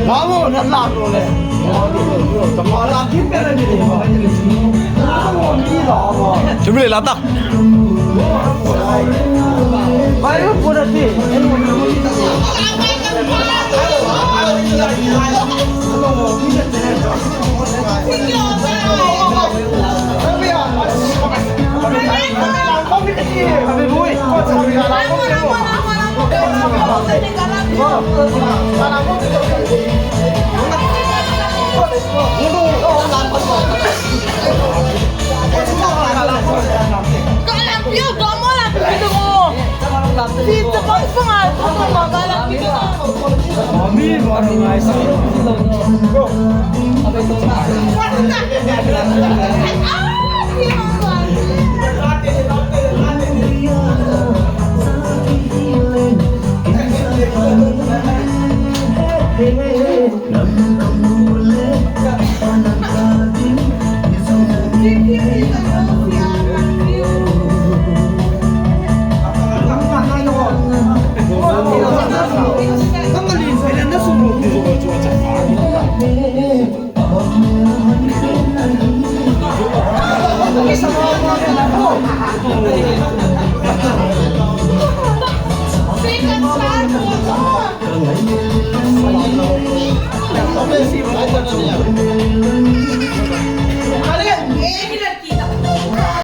Lamo, nalamo le. Tomala kimpera ni ni. 준비해 놨다. Bayo purati. Kami buy. Dito pang pangal, magalang dito. Mami, parang nice. Go. Sikat sa